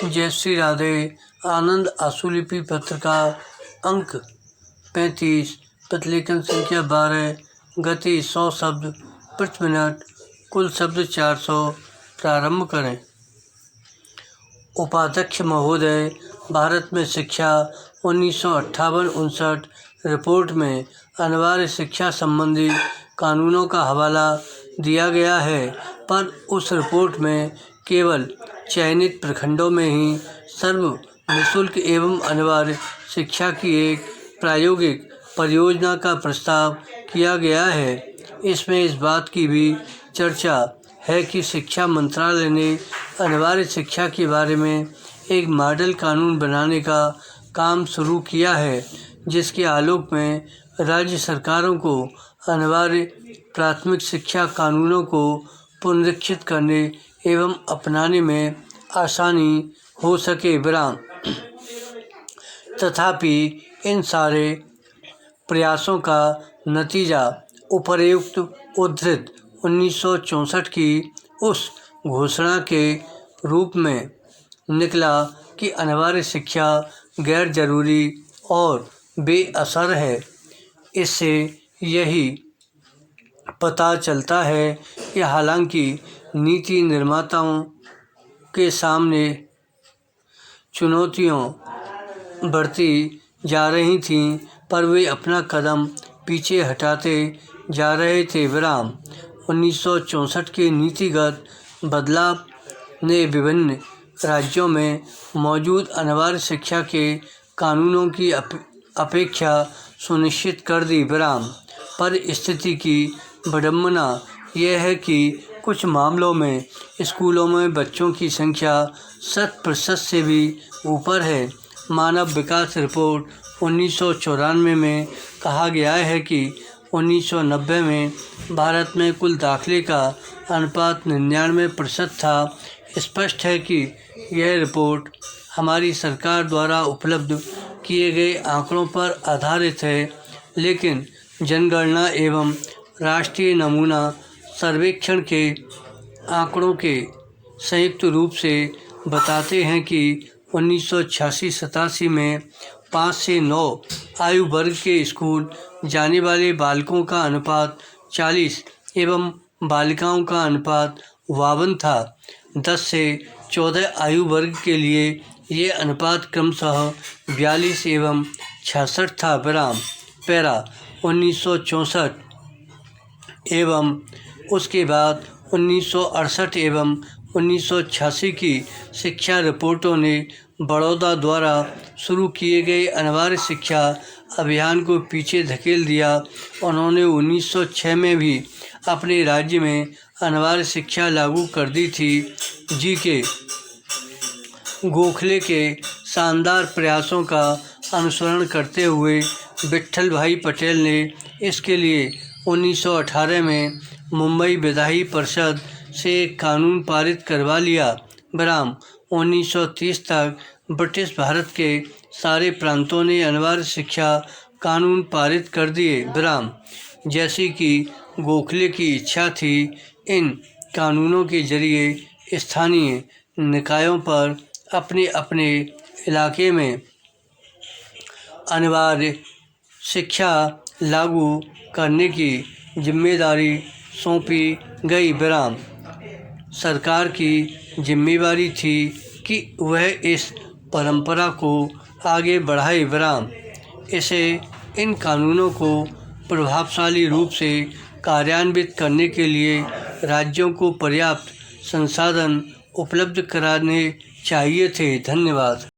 जयश्री राधे आनंद आशुलिपि पत्रिका अंक 35 प्रतिलेखन संख्या 12 गति 100 शब्द प्रति मिनट कुल शब्द 400 प्रारंभ करें। उपाध्यक्ष महोदय, भारत में शिक्षा 1958-59 रिपोर्ट में अनिवार्य शिक्षा संबंधी कानूनों का हवाला दिया गया है, पर उस रिपोर्ट में केवल चयनित प्रखंडों में ही सर्व निःशुल्क एवं अनिवार्य शिक्षा की एक प्रायोगिक परियोजना का प्रस्ताव किया गया है। इसमें इस बात की भी चर्चा है कि शिक्षा मंत्रालय ने अनिवार्य शिक्षा के बारे में एक मॉडल कानून बनाने का काम शुरू किया है, जिसके आलोक में राज्य सरकारों को अनिवार्य प्राथमिक शिक्षा कानूनों को पुनरीक्षित करने एवं अपनाने में आसानी हो सके। तथापि इन सारे प्रयासों का नतीजा उपर्युक्त उद्धृत 1964 की उस घोषणा के रूप में निकला कि अनिवार्य शिक्षा गैर जरूरी और बेअसर है। इससे यही पता चलता है कि हालांकि नीति निर्माताओं के सामने चुनौतियां बढ़ती जा रही थीं, पर वे अपना कदम पीछे हटाते जा रहे थे। 1964 के नीतिगत बदलाव ने विभिन्न राज्यों में मौजूद अनिवार्य शिक्षा के कानूनों की अपेक्षा सुनिश्चित कर दी। पर स्थिति की विडंबना यह है कि कुछ मामलों में स्कूलों में बच्चों की संख्या 100% से भी ऊपर है। मानव विकास रिपोर्ट 1994 में कहा गया है कि 1990 में भारत में कुल दाखिले का अनुपात 99% था। स्पष्ट है कि यह रिपोर्ट हमारी सरकार द्वारा उपलब्ध किए गए आंकड़ों पर आधारित है, लेकिन जनगणना एवं राष्ट्रीय नमूना सर्वेक्षण के आंकड़ों के संयुक्त रूप से बताते हैं कि 1986-87 में 5 से 9 आयु वर्ग के स्कूल जाने वाले बालकों का अनुपात 40 एवं बालिकाओं का अनुपात 52 था। 10 से 14 आयु वर्ग के लिए ये अनुपात क्रमशः 42 एवं 66 था। पैरा 1964 एवं उसके बाद 1968 एवं 1986 की शिक्षा रिपोर्टों ने बड़ौदा द्वारा शुरू किए गए अनिवार्य शिक्षा अभियान को पीछे धकेल दिया। उन्होंने 1906 में भी अपने राज्य में अनिवार्य शिक्षा लागू कर दी थी। जी.के. गोखले के शानदार प्रयासों का अनुसरण करते हुए विट्ठल भाई पटेल ने इसके लिए 1918 में मुंबई विधायी परिषद से एक कानून पारित करवा लिया। 1930 तक ब्रिटिश भारत के सारे प्रांतों ने अनिवार्य शिक्षा कानून पारित कर दिए। जैसी कि गोखले की इच्छा थी, इन कानूनों के जरिए स्थानीय निकायों पर अपने अपने इलाके में अनिवार्य शिक्षा लागू करने की जिम्मेदारी सौंपी गई। सरकार की जिम्मेदारी थी कि वह इस परंपरा को आगे बढ़ाए। इन कानूनों को प्रभावशाली रूप से कार्यान्वित करने के लिए राज्यों को पर्याप्त संसाधन उपलब्ध कराने चाहिए थे। धन्यवाद।